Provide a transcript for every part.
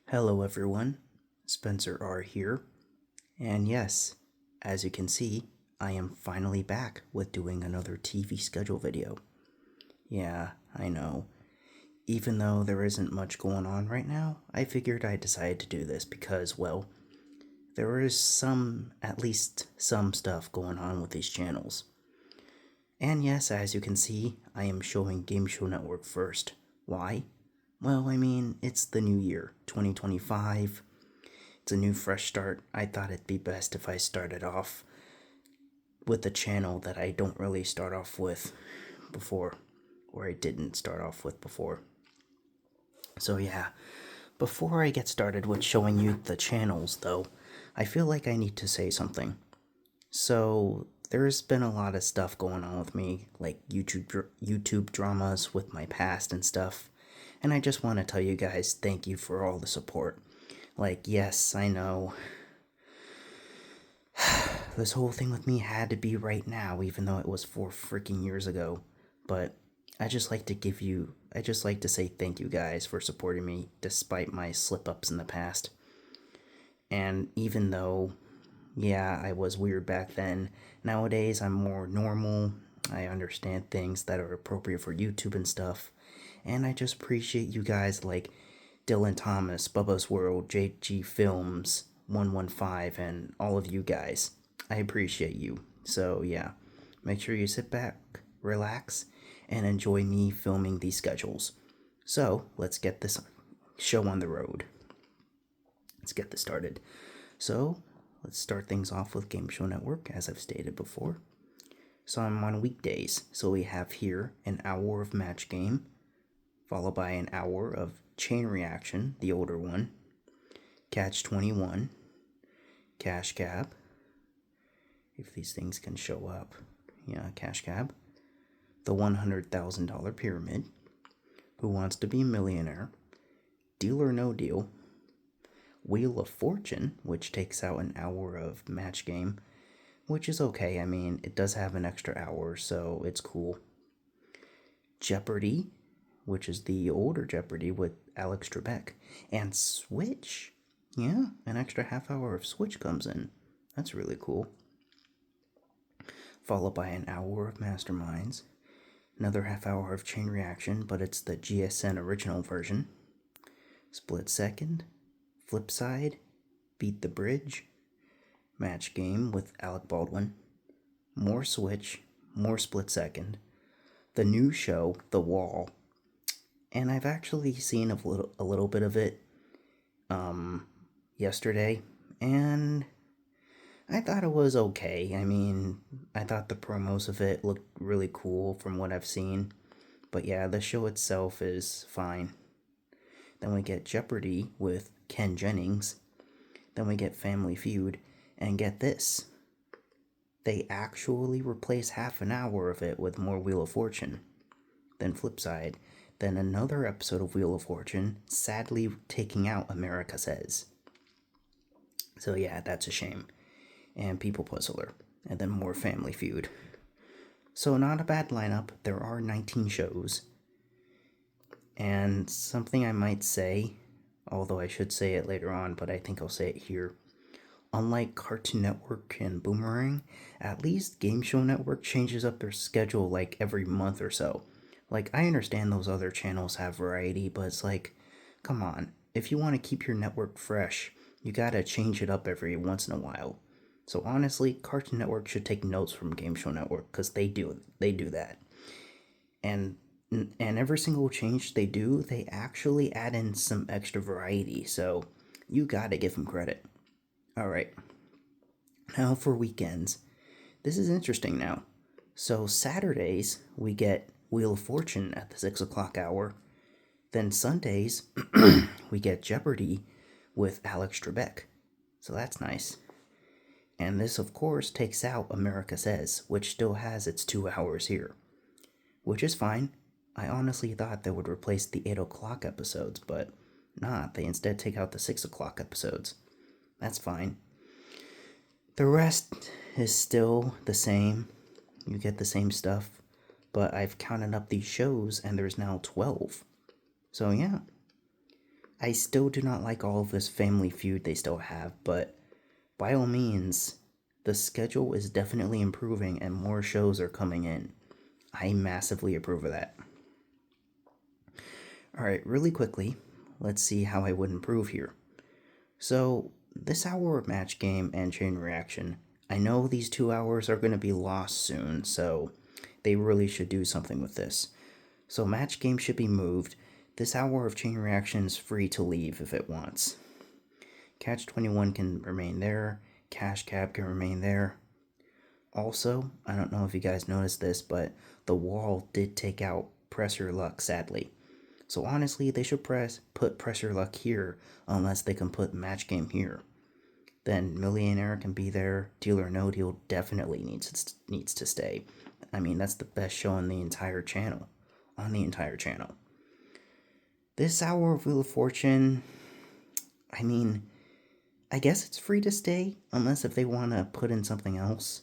Hello everyone, Spencer R here, and yes, as you can see, I am finally back with doing another TV schedule video. Yeah, I know. Even though there isn't much going on right now, I figured I decided to do this because, well, there is at least some stuff going on with these channels. And yes, as you can see, I am showing Game Show Network first. Why? Well, I mean, it's the new year, 2025. It's a new fresh start. I thought it'd be best if I started off with a channel that I don't really start off with before, or I didn't start off with before. So yeah, before I get started with showing you the channels though, I feel like I need to say something. So there's been a lot of stuff going on with me, like YouTube dramas with my past and stuff. And I just want to tell you guys thank you for all the support. Like, yes, I know this whole thing with me had to be right now, even though it was 4 freaking years ago. But I just like to say thank you guys for supporting me despite my slip ups in the past. And even though, yeah, I was weird back then, nowadays I'm more normal. I understand things that are appropriate for YouTube and stuff. And I just appreciate you guys like Dylan Thomas, Bubba's World, JG Films, 115, and all of you guys. I appreciate you. So, yeah, make sure you sit back, relax, and enjoy me filming these schedules. So, let's get this show on the road. Let's get this started. So, let's start things off with Game Show Network, as I've stated before. So, I'm on weekdays. So, we have here an hour of match game, followed by an hour of Chain Reaction, the older one, Catch 21, Cash Cab, if these things can show up. Yeah, Cash Cab, the $100,000 Pyramid, Who Wants to Be a Millionaire, Deal or No Deal, Wheel of Fortune, which takes out an hour of match game, which is okay. I mean, it does have an extra hour, so it's cool. Jeopardy, which is the older Jeopardy with Alex Trebek, and Switch. Yeah, an extra half hour of Switch comes in. That's really cool. Followed by an hour of Masterminds, another half hour of Chain Reaction, but it's the GSN original version. Split Second, Flip Side, Beat the Bridge, Match Game with Alec Baldwin, more Switch, more Split Second, the new show, The Wall, and I've actually seen a little bit of it yesterday, and I thought it was okay. I mean, I thought the promos of it looked really cool from what I've seen, but yeah, the show itself is fine. Then we get Jeopardy with Ken Jennings. Then we get Family Feud, and get this, they actually replace half an hour of it with more Wheel of Fortune. Then Flipside, then another episode of Wheel of Fortune, sadly taking out America Says. So yeah, that's a shame. And People Puzzler, and then more Family Feud. So not a bad lineup. There are 19 shows. And something I might say, although I should say it later on, but I think I'll say it here. Unlike Cartoon Network and Boomerang, at least Game Show Network changes up their schedule like every month or so. Like, I understand those other channels have variety, but it's like, come on. If you want to keep your network fresh, you gotta change it up every once in a while. So honestly, Cartoon Network should take notes from Game Show Network, because they do that. And every single change they do, they actually add in some extra variety, so you gotta give them credit. Alright, now for weekends. This is interesting now. So Saturdays, we get Wheel of Fortune at the 6 o'clock hour. Then Sundays, we get Jeopardy with Alex Trebek. So that's nice. And this, of course, takes out America Says, which still has its 2 hours here. Which is fine. I honestly thought they would replace the 8 o'clock episodes, but not. They instead take out the 6 o'clock episodes. That's fine. The rest is still the same. You get the same stuff. But I've counted up these shows, and there's now 12. So yeah. I still do not like all of this Family Feud they still have, but by all means, the schedule is definitely improving and more shows are coming in. I massively approve of that. Alright, really quickly, let's see how I would improve here. So, this hour of match game and chain reaction, I know these 2 hours are going to be lost soon, so they really should do something with this. So, match game should be moved. This hour of chain reaction is free to leave if it wants. Catch 21 can remain there, Cash Cab can remain there. Also, I don't know if you guys noticed this, but the wall did take out Pressure Luck, sadly. So honestly, they should put Pressure Luck here unless they can put Match Game here. Then Millionaire can be there. Deal or No Deal definitely needs to stay. I mean, that's the best show on the entire channel. This hour of Wheel of Fortune, I mean, I guess it's free to stay unless if they want to put in something else.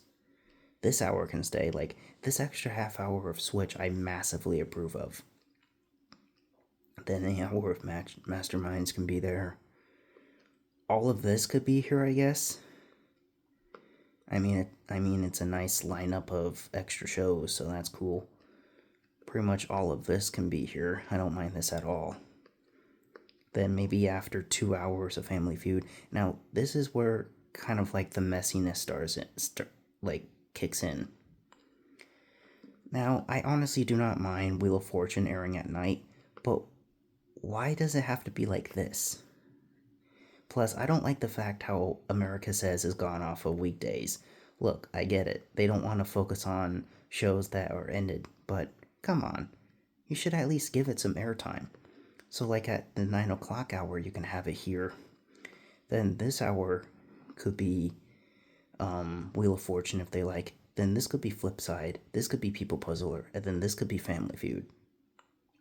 This hour can stay. Like, this extra half hour of Switch, I massively approve of. Then the hour of Masterminds can be there. All of this could be here, I guess. I mean, it's a nice lineup of extra shows, so that's cool. Pretty much all of this can be here. I don't mind this at all. Then maybe after 2 hours of Family Feud. Now, this is where kind of like the messiness kicks in. Now, I honestly do not mind Wheel of Fortune airing at night, but why does it have to be like this? Plus, I don't like the fact how America Says has gone off of weekdays. Look, I get it. They don't want to focus on shows that are ended, but come on. You should at least give it some airtime. So, like at the 9 o'clock hour, you can have it here. Then this hour could be Wheel of Fortune if they like. Then this could be Flipside. This could be People Puzzler. And then this could be Family Feud.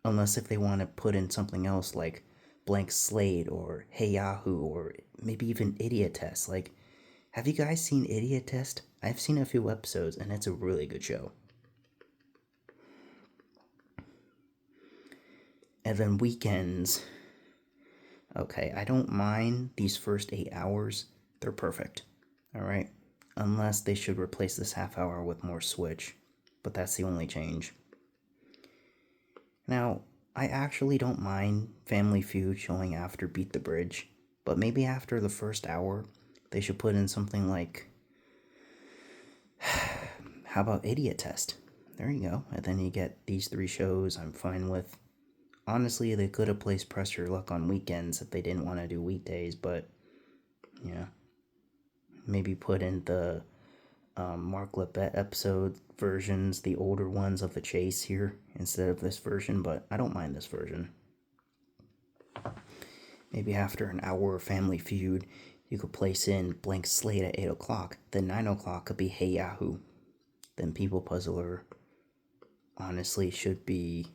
Unless if they want to put in something else like Blank Slate or Hey Yahoo or maybe even Idiot Test. Like, have you guys seen Idiot Test? I've seen a few episodes and it's a really good show. And then weekends. Okay, I don't mind these first 8 hours. They're perfect. Alright? Unless they should replace this half hour with more Switch. But that's the only change. Now, I actually don't mind Family Feud showing after Beat the Bridge, but maybe after the first hour, they should put in something like, how about Idiot Test? There you go. And then you get these 3 shows I'm fine with. Honestly, they could have placed Pressure Luck on weekends if they didn't want to do weekdays, but, yeah. Maybe put in the Mark Lebet episode versions, the older ones of The Chase here, instead of this version, but I don't mind this version. Maybe after an hour of Family Feud, you could place in Blank Slate at 8 o'clock, then 9 o'clock could be Hey Yahoo, then People Puzzler honestly should be,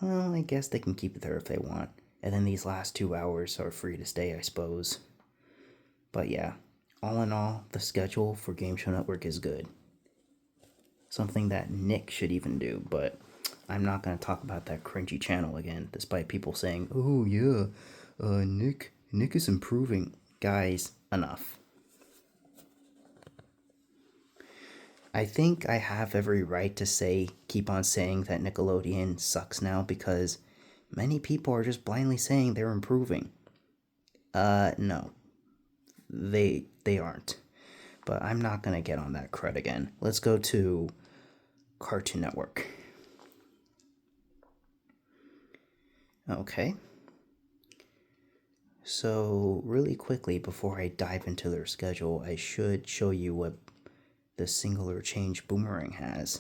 well, I guess they can keep it there if they want, and then these last 2 hours are free to stay, I suppose. But yeah, all in all, the schedule for Game Show Network is good. Something that Nick should even do, but I'm not going to talk about that cringy channel again, despite people saying, oh yeah, Nick is improving. Guys, enough. I think I have every right to keep on saying that Nickelodeon sucks now because many people are just blindly saying they're improving. No. They aren't. But I'm not gonna get on that crud again. Let's go to Cartoon Network. Okay. So, really quickly, before I dive into their schedule, I should show you what the singular change Boomerang has.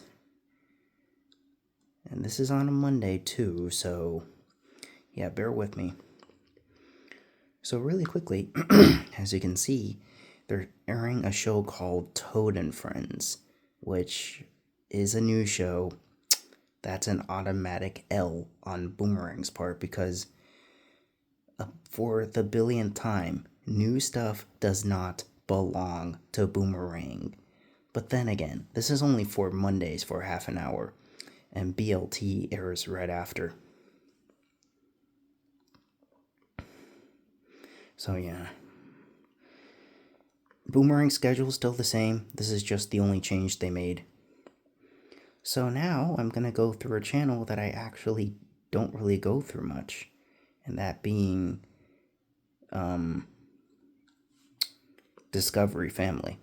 And this is on a Monday, too, so yeah, bear with me. So, really quickly, as you can see, they're airing a show called Toad and Friends, which is a new show. That's an automatic L on Boomerang's part because for the billionth time, new stuff does not belong to Boomerang. But then again, this is only for Mondays for half an hour, and BLT airs right after. So yeah. Boomerang schedule is still the same. This is just the only change they made. So now I'm going to go through a channel that I actually don't really go through much. And that being Discovery Family.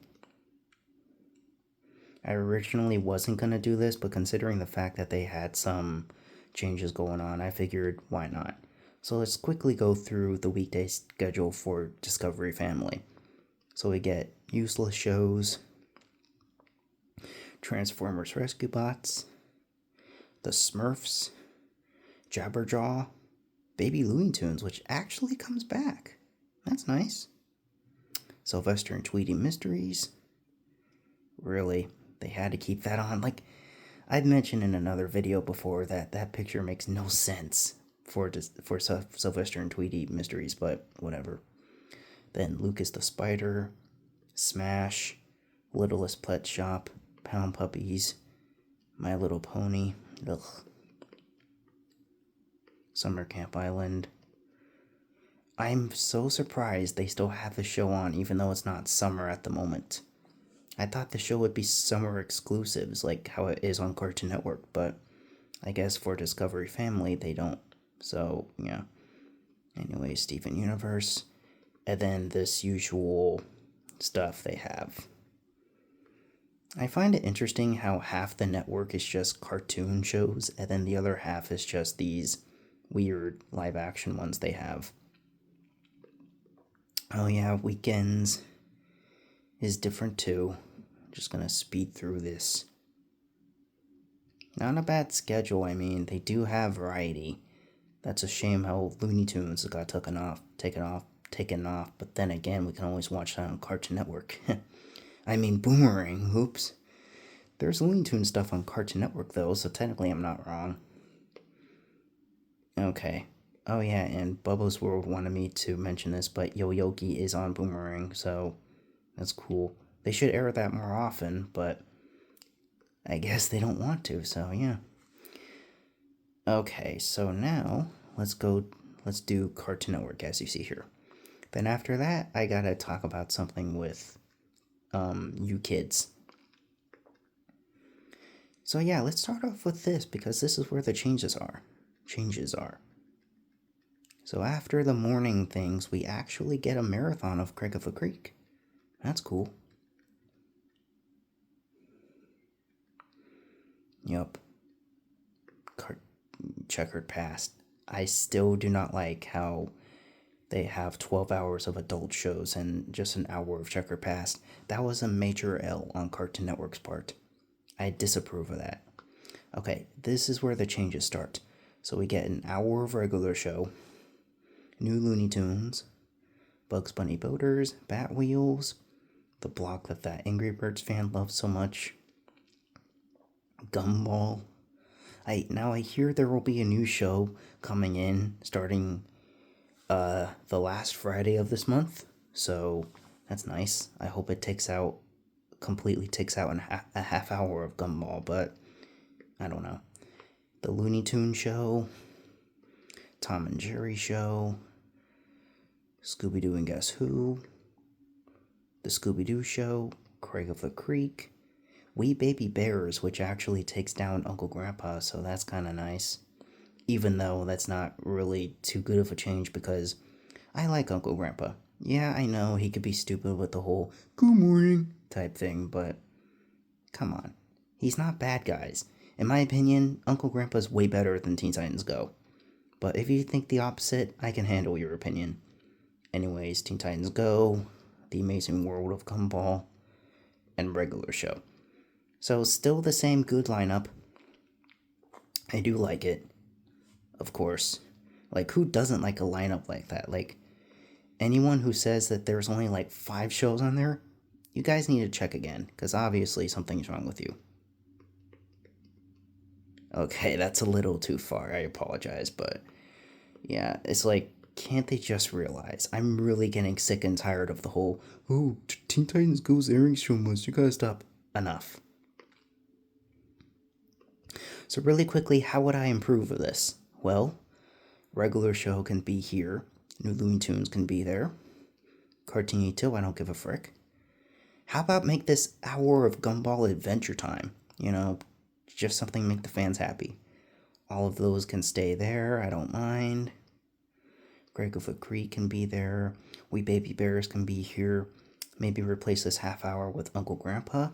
I originally wasn't going to do this, but considering the fact that they had some changes going on, I figured why not. So let's quickly go through the weekday schedule for Discovery Family. So we get useless shows, Transformers Rescue Bots, The Smurfs, Jabberjaw, Baby Looney Tunes, which actually comes back. That's nice. Sylvester and Tweety Mysteries. Really, they had to keep that on. Like, I'd mentioned in another video before that that picture makes no sense for Sylvester and Tweety Mysteries, but whatever. Then Lucas the Spider, Smash, Littlest Pet Shop, Pound Puppies, My Little Pony, ugh. Summer Camp Island. I'm so surprised they still have the show on even though it's not summer at the moment. I thought the show would be summer exclusives like how it is on Cartoon Network, but I guess for Discovery Family they don't. So, yeah. Anyway, Steven Universe. And then this usual stuff they have. I find it interesting how half the network is just cartoon shows, and then the other half is just these weird live action ones they have. Oh yeah, Weekends is different too. I'm just gonna speed through this. Not a bad schedule, I mean, they do have variety. That's a shame how Looney Tunes got taken off, but then again, we can always watch that on Cartoon Network. I mean, Boomerang, oops. There's Looney Tunes stuff on Cartoon Network, though, so technically I'm not wrong. Okay. Oh, yeah, and Bubba's World wanted me to mention this, but Yo Yogi is on Boomerang, so that's cool. They should air that more often, but I guess they don't want to, so yeah. Okay, so now let's do Cartoon Network, as you see here. Then after that, I gotta talk about something with you kids. So yeah, let's start off with this because this is where the changes are. So after the morning things, we actually get a marathon of Craig of the Creek. That's cool. Yup. Checkered Past. I still do not like how they have 12 hours of adult shows and just an hour of Checkered Past. That was a major L on Cartoon Network's part. I disapprove of that. Okay, this is where the changes start. So we get an hour of regular show, new Looney Tunes, Bugs Bunny Boaters, Bat Wheels, the block that Angry Birds fan loves so much, Gumball. I hear there will be a new show coming in starting the last Friday of this month, so that's nice. I hope it completely takes out a half hour of Gumball, but I don't know. The Looney Tunes show, Tom and Jerry show, Scooby-Doo and Guess Who, the Scooby-Doo show, Craig of the Creek, Wee Baby Bears, which actually takes down Uncle Grandpa, so that's kind of nice. Even though that's not really too good of a change because I like Uncle Grandpa. Yeah, I know he could be stupid with the whole good morning type thing, but come on. He's not bad, guys. In my opinion, Uncle Grandpa's way better than Teen Titans Go. But if you think the opposite, I can handle your opinion. Anyways, Teen Titans Go, The Amazing World of Gumball, and regular show. So still the same good lineup. I do like it. Of course. Like, who doesn't like a lineup like that? Like, anyone who says that there's only like 5 shows on there, you guys need to check again, because obviously something's wrong with you. Okay, that's a little too far, I apologize, but yeah, it's like, can't they just realize? I'm really getting sick and tired of the whole, oh, Teen Titans Go's airing so much, you gotta stop. Enough. So really quickly, how would I improve this? Well, regular show can be here, new Looney Tunes can be there, cartoony too, I don't give a frick. How about make this hour of Gumball Adventure Time? Just something to make the fans happy. All of those can stay there, I don't mind. Greg Creek can be there. We Baby Bears can be here. Maybe replace this half hour with Uncle Grandpa.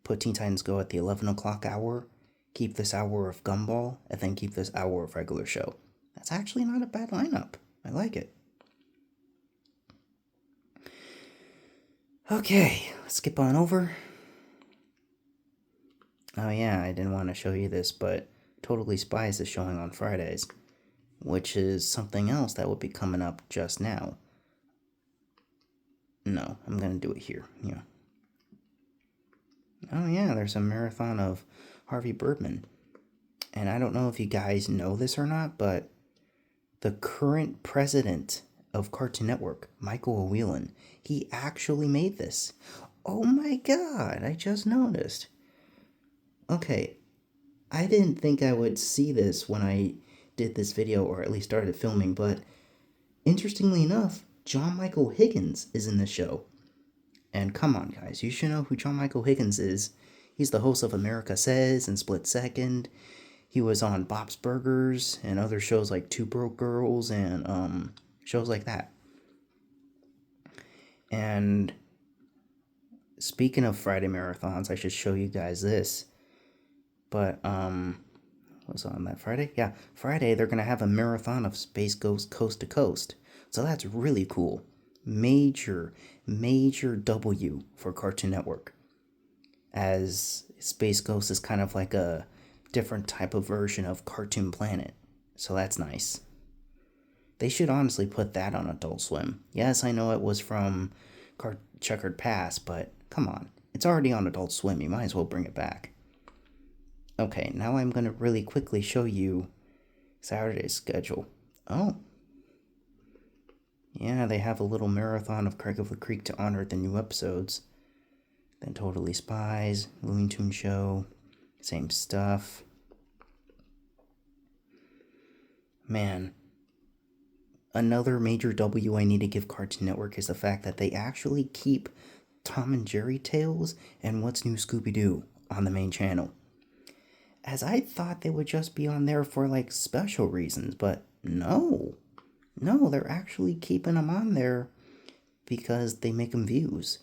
Put Teen Titans Go at the 11 o'clock hour. Keep this hour of Gumball, and then keep this hour of regular show. That's actually not a bad lineup. I like it. Okay, let's skip on over. Oh yeah, I didn't want to show you this, but Totally Spies is showing on Fridays, which is something else that will be coming up just now. No, I'm going to do it here. Yeah. Oh yeah, there's a marathon of Harvey Birdman. And I don't know if you guys know this or not, but the current president of Cartoon Network, Michael O'Whelan, he actually made this. Oh my god, I just noticed. Okay, I didn't think I would see this when I did this video, or at least started filming, but interestingly enough, John Michael Higgins is in the show. And come on, guys, you should know who John Michael Higgins is. He's the host of America Says and Split Second. He was on Bob's Burgers and other shows like Two Broke Girls and shows like that. And speaking of Friday marathons, I should show you guys this. But what's on that Friday? Yeah, Friday they're gonna have a marathon of Space Ghost Coast to Coast. So that's really cool. Major W for Cartoon Network. As Space Ghost is kind of like a different type of version of Cartoon Planet. So that's nice. They should honestly put that on Adult Swim. Yes, I know it was from Checkered Past, but come on. It's already on Adult Swim. You might as well bring it back. Okay, now I'm going to really quickly show you Saturday's schedule. Oh. Yeah, they have a little marathon of Craig of the Creek to honor the new episodes. Then Totally Spies, Looney Tunes Show, same stuff. Man, another major W I need to give Cartoon Network is the fact that they actually keep Tom and Jerry Tales and What's New Scooby-Doo on the main channel. As I thought they would just be on there for like special reasons, but no, they're actually keeping them on there because they make them views.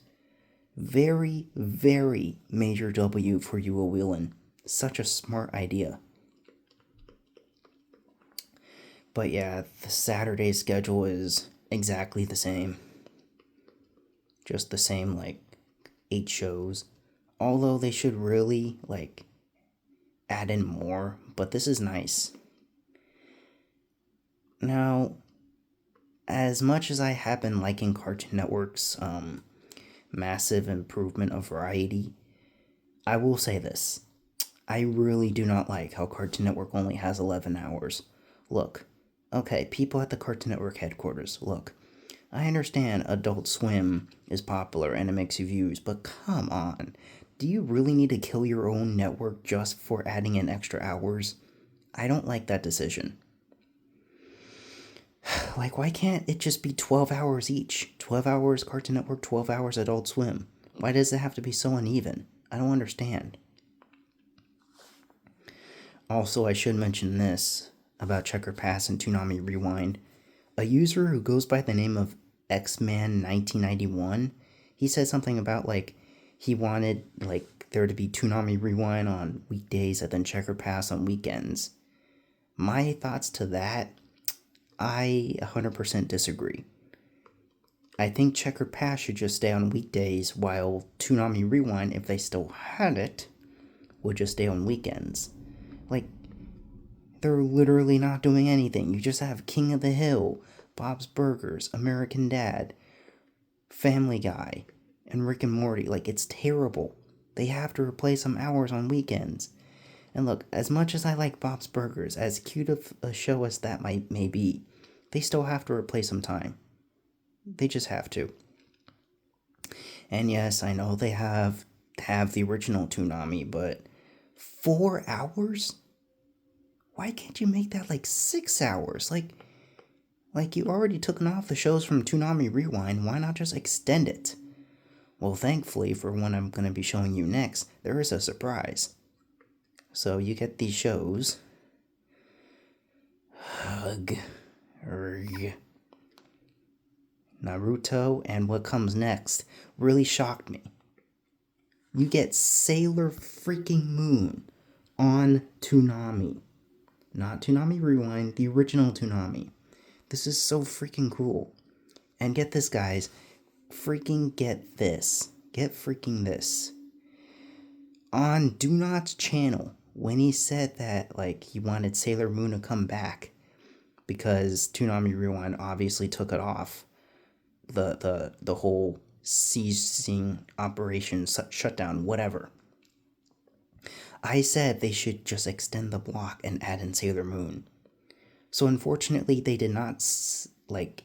Very major W for you, O'Whelan. Such a smart idea. But yeah, the Saturday schedule is exactly the same. Just the same, like, 8 shows. Although they should really, like, add in more. But this is nice. Now, as much as I have been liking Cartoon Network's massive improvement of variety, I will say this. I really do not like how Cartoon Network only has 11 hours. Look, okay, people at the Cartoon Network headquarters, look, I understand Adult Swim is popular and it makes you views, but come on. Do you really need to kill your own network just for adding in extra hours? I don't like that decision. Like, why can't it just be 12 hours each? 12 hours Cartoon Network, 12 hours Adult Swim. Why does it have to be so uneven? I don't understand. Also, I should mention this about Checker Pass and Toonami Rewind. A user who goes by the name of Xman1991, he said something about, like, he wanted, like, there to be Toonami Rewind on weekdays and then Checker Pass on weekends. My thoughts to that, I 100% disagree. I think Checkered Pass should just stay on weekdays, while Toonami Rewind, if they still had it, would just stay on weekends. Like, they're literally not doing anything. You just have King of the Hill, Bob's Burgers, American Dad, Family Guy, and Rick and Morty. Like, it's terrible. They have to replace some hours on weekends. And look, as much as I like Bob's Burgers, as cute of a show as that may be, they still have to replace some time. They just have to. And yes, I know they have the original Toonami, but 4 hours? Why can't you make that like 6 hours? Like, Like, you already took off the shows from Toonami Rewind, why not just extend it? Well, thankfully, for what I'm going to be showing you next, there is a surprise. So you get these shows. Hug. Urgh. Naruto, and what comes next really shocked me. You get Sailor freaking Moon on Toonami. Not Toonami Rewind, the original Toonami. This is so freaking cool. And get this, guys. Freaking get this. Get freaking this. On Do Not's channel, when he said that, like, he wanted Sailor Moon to come back because Toonami Rewind obviously took it off, the whole ceasing operation, shutdown, whatever. I said they should just extend the block and add in Sailor Moon. So unfortunately, they did not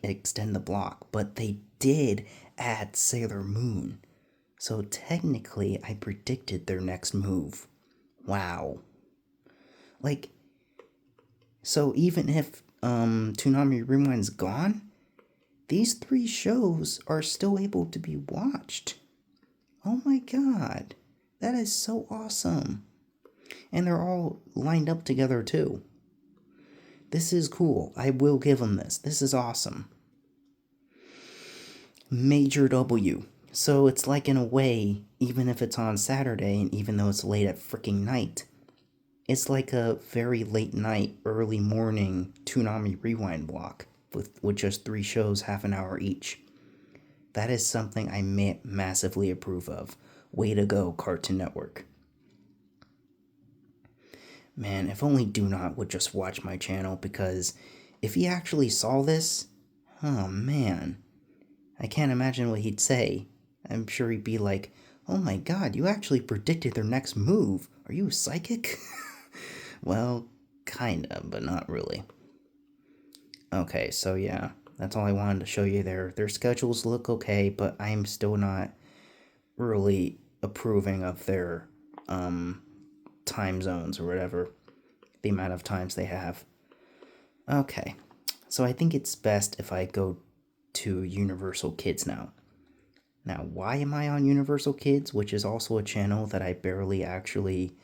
extend the block, but they did add Sailor Moon. So technically, I predicted their next move. Wow. Like, so even if Toonami Rewind's gone, these 3 shows are still able to be watched. Oh my god. That is so awesome. And they're all lined up together too. This is cool. I will give them this. This is awesome. Major W. So it's like, in a way, even if it's on Saturday and even though it's late at freaking night, it's like a very late night, early morning Toonami Rewind block with just 3 shows, half an hour each. That is something I massively approve of. Way to go, Cartoon Network. Man, if only Do Not would just watch my channel, because if he actually saw this, oh man, I can't imagine what he'd say. I'm sure he'd be like, oh my god, you actually predicted their next move. Are you psychic? Well, kinda, but not really. Okay, so yeah, that's all I wanted to show you there. Their schedules look okay, but I'm still not really approving of their time zones or whatever, the amount of times they have. Okay, so I think it's best if I go to Universal Kids now. Now, why am I on Universal Kids, which is also a channel that I barely actually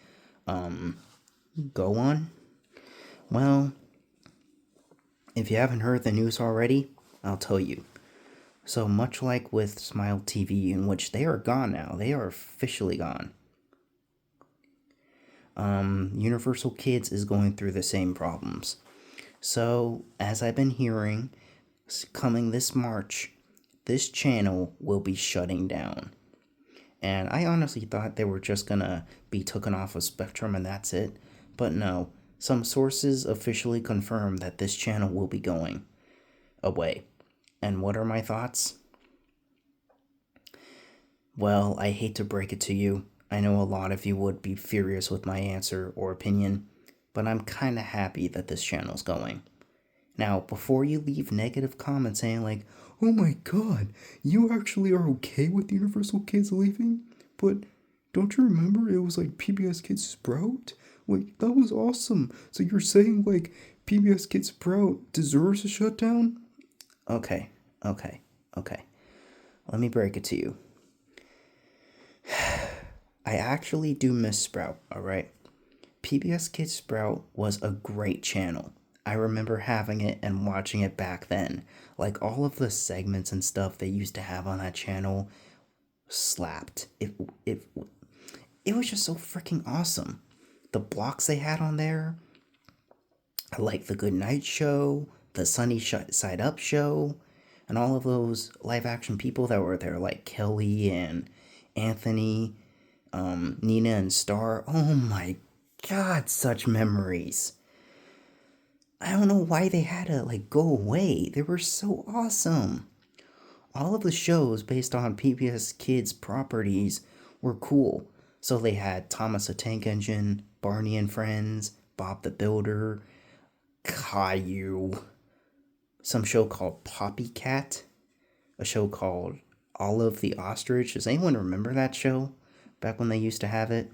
go on? Well, if you haven't heard the news already, I'll tell you. So much like with Smile TV, in which they are gone now, they are officially gone. Universal Kids is going through the same problems. So, as I've been hearing, coming this March, this channel will be shutting down. And I honestly thought they were just gonna be taken off of Spectrum and that's it. But no, some sources officially confirm that this channel will be going away. And what are my thoughts? Well, I hate to break it to you. I know a lot of you would be furious with my answer or opinion, but I'm kinda happy that this channel's going. Now, before you leave negative comments saying like, oh my god, you actually are okay with Universal Kids leaving? But don't you remember it was like PBS Kids Sprout? Like, that was awesome. So you're saying like PBS Kids Sprout deserves a shutdown? Okay. Let me break it to you. I actually do miss Sprout, alright? PBS Kids Sprout was a great channel. I remember having it and watching it back then. Like, all of the segments and stuff they used to have on that channel slapped. It was just so freaking awesome. The blocks they had on there, like the Good Night Show, the Sunny Side Up Show, and all of those live action people that were there, like Kelly and Anthony, Nina and Star. Oh my god, such memories. I don't know why they had to like go away. They were so awesome. All of the shows based on PBS Kids properties were cool. So they had Thomas the Tank Engine, Barney and Friends, Bob the Builder, Caillou, some show called Poppy Cat, a show called Olive the Ostrich. Does anyone remember that show? Back when they used to have it?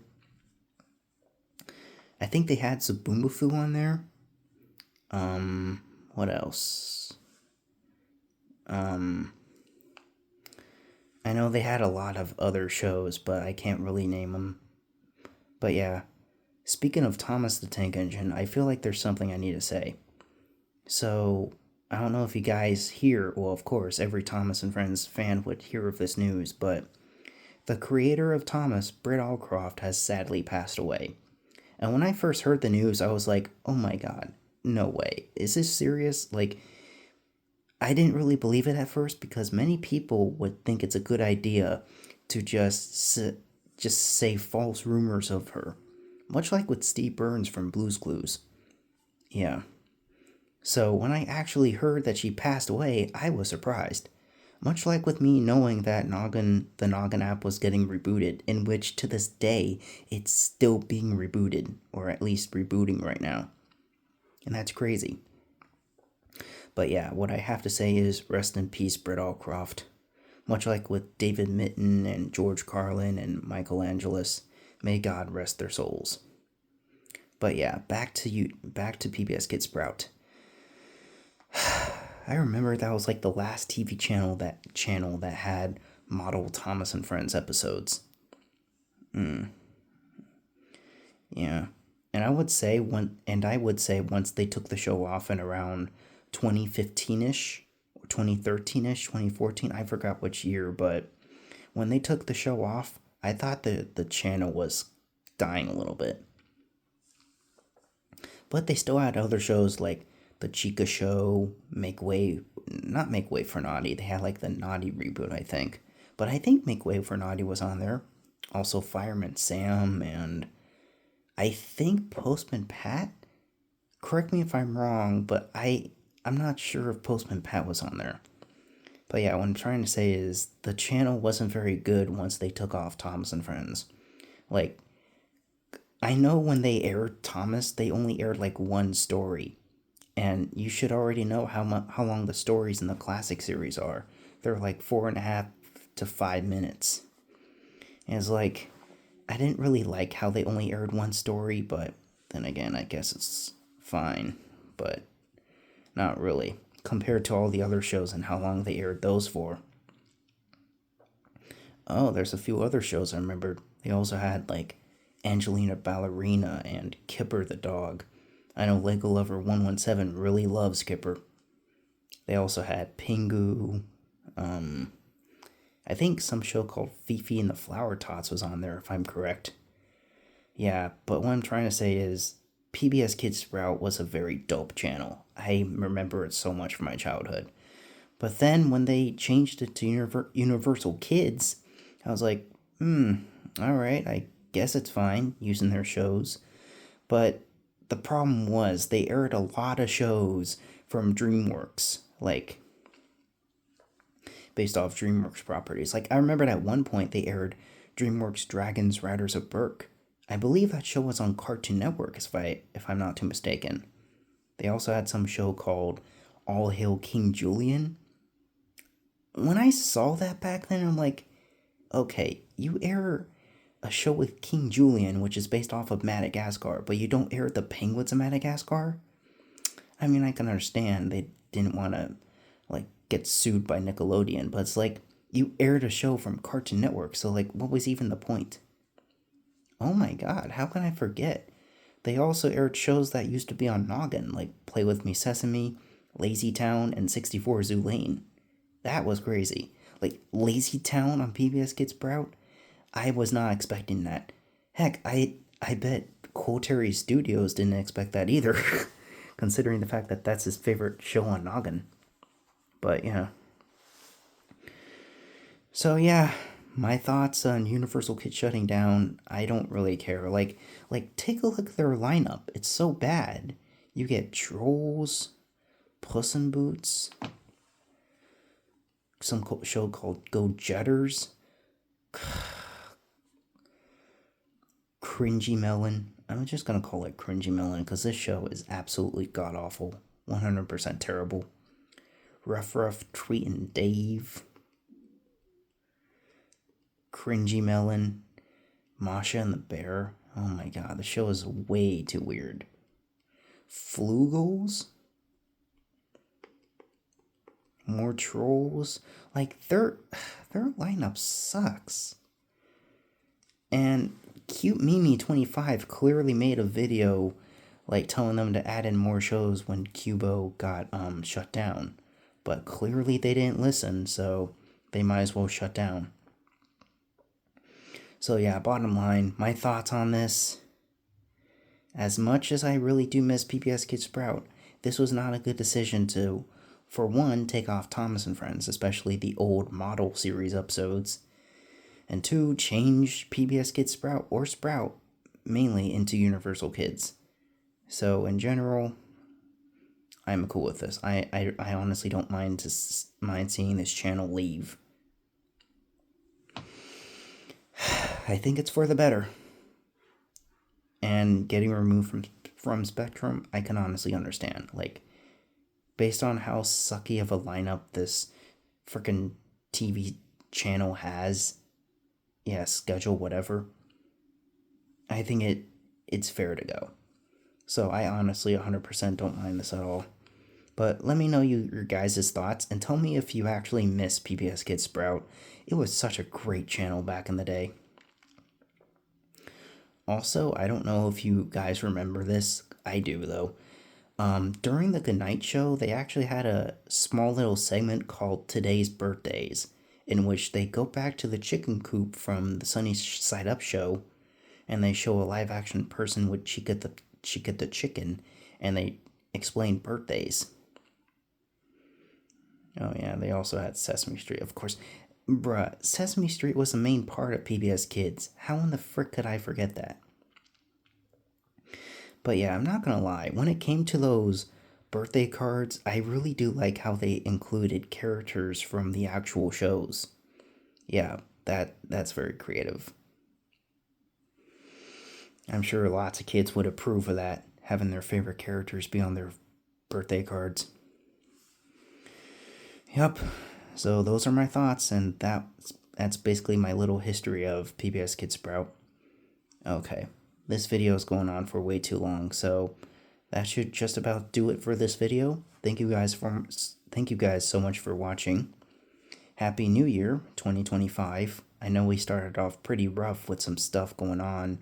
I think they had Zaboomafoo on there. What else? Um, I know they had a lot of other shows, but I can't really name them. But yeah, speaking of Thomas the Tank Engine, I feel like there's something I need to say. So, I don't know if you guys hear, well, of course, every Thomas and Friends fan would hear of this news, but the creator of Thomas, Britt Allcroft, has sadly passed away. And when I first heard the news, I was like, oh my god, no way. Is this serious? Like, I didn't really believe it at first because many people would think it's a good idea to just say false rumors of her, much like with Steve Burns from Blue's Clues. Yeah. So when I actually heard that she passed away, I was surprised. Much like with me knowing that the Noggin app was getting rebooted, in which to this day it's still being rebooted, or at least rebooting right now. And that's crazy. But yeah, what I have to say is rest in peace, Britt Allcroft. Much like with David Mitton and George Carlin and Michael Angelis, may God rest their souls. But yeah, back to PBS Kid Sprout. I remember that was like the last TV channel that had model Thomas and Friends episodes. Yeah. I would say once they took the show off in around 2015ish or 2013ish, 2014, I forgot which year, but when they took the show off, I thought the channel was dying a little bit. But they still had other shows like The Chica Show, not Make Way for Naughty. They had like the Naughty reboot, I think. But I think Make Way for Naughty was on there. Also Fireman Sam and I think Postman Pat. Correct me if I'm wrong, but I'm not sure if Postman Pat was on there. But yeah, what I'm trying to say is the channel wasn't very good once they took off Thomas and Friends. Like, I know when they aired Thomas, they only aired like one story. And you should already know how long the stories in the classic series are. They're like 4.5 to 5 minutes. And it's like, I didn't really like how they only aired one story, but then again, I guess it's fine. But not really, compared to all the other shows and how long they aired those for. Oh, there's a few other shows I remembered. They also had like Angelina Ballerina and Kipper the dog. I know Lego Lover 117 really loves Kipper. They also had Pingu. I think some show called Fifi and the Flower Tots was on there, if I'm correct. Yeah, but what I'm trying to say is PBS Kids Sprout was a very dope channel. I remember it so much from my childhood. But then when they changed it to Universal Kids, I was like, alright, I guess it's fine using their shows. But the problem was they aired a lot of shows from DreamWorks, like based off DreamWorks properties. Like I remember at one point they aired DreamWorks Dragons Riders of Berk. I believe that show was on Cartoon Network, if I'm not too mistaken. They also had some show called All Hail King Julian. When I saw that back then, I'm like, okay, you air a show with King Julian, which is based off of Madagascar, but you don't air the Penguins of Madagascar? I mean, I can understand they didn't want to, like, get sued by Nickelodeon, but it's like, you aired a show from Cartoon Network, so, like, what was even the point? Oh my god, how can I forget? They also aired shows that used to be on Noggin, like Play With Me Sesame, Lazy Town, and 64 Zoo Lane. That was crazy. Like, Lazy Town on PBS Kids Sprout? I was not expecting that. Heck, I bet Quotary Studios didn't expect that either, considering the fact that that's his favorite show on Noggin. But yeah. So yeah, my thoughts on Universal Kids shutting down, I don't really care. Like take a look at their lineup. It's so bad. You get Trolls, Puss in Boots, some show called Go Jetters, Cringy Melon. I'm just gonna call it Cringy Melon because this show is absolutely god awful, 100% terrible. Ruff Tweet and Dave, Cringy Melon, Masha and the Bear. Oh my god, the show is way too weird. Flugels? more trolls. Like, their lineup sucks. And Cute Mimi 25 clearly made a video like telling them to add in more shows when Cubo got shut down. But clearly they didn't listen, so they might as well shut down. So yeah, bottom line, my thoughts on this. As much as I really do miss PBS Kid Sprout, this was not a good decision to, for one, take off Thomas and Friends, especially the old model series episodes, and two, change PBS Kid Sprout or Sprout mainly into Universal Kids. So in general, I'm cool with this. I honestly don't mind seeing this channel leave. I think it's for the better. And getting removed from Spectrum, I can honestly understand. Like, based on how sucky of a lineup this freaking TV channel has, yeah, schedule, whatever, I think it's fair to go. So I honestly 100% don't mind this at all. But let me know your guys' thoughts, and tell me if you actually miss PBS Kids Sprout. It was such a great channel back in the day. Also, I don't know if you guys remember this. I do, though. During the Goodnight Show, they actually had a small little segment called Today's Birthdays, in which they go back to the chicken coop from the Sunny Side Up show, and they show a live action person with Chica the chicken, and they explain birthdays. Oh yeah, they also had Sesame Street, of course. Bruh, Sesame Street was the main part of PBS Kids. How in the frick could I forget that? But yeah, I'm not gonna lie, when it came to those birthday cards, I really do like how they included characters from the actual shows. Yeah, that's very creative. I'm sure lots of kids would approve of that, having their favorite characters be on their birthday cards. Yep. So those are my thoughts, and that's basically my little history of PBS Kids Sprout. Okay, this video is going on for way too long, so that should just about do it for this video. Thank you guys so much for watching. Happy New Year 2025. I know we started off pretty rough with some stuff going on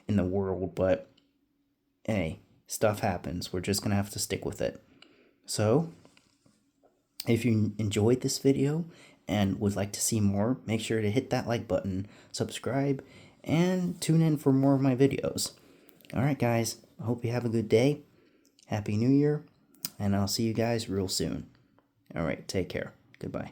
in the world, but hey, stuff happens. We're just gonna have to stick with it. So if you enjoyed this video and would like to see more, make sure to hit that like button, subscribe, and tune in for more of my videos. Alright guys, I hope you have a good day. Happy New Year, and I'll see you guys real soon. Alright, take care. Goodbye.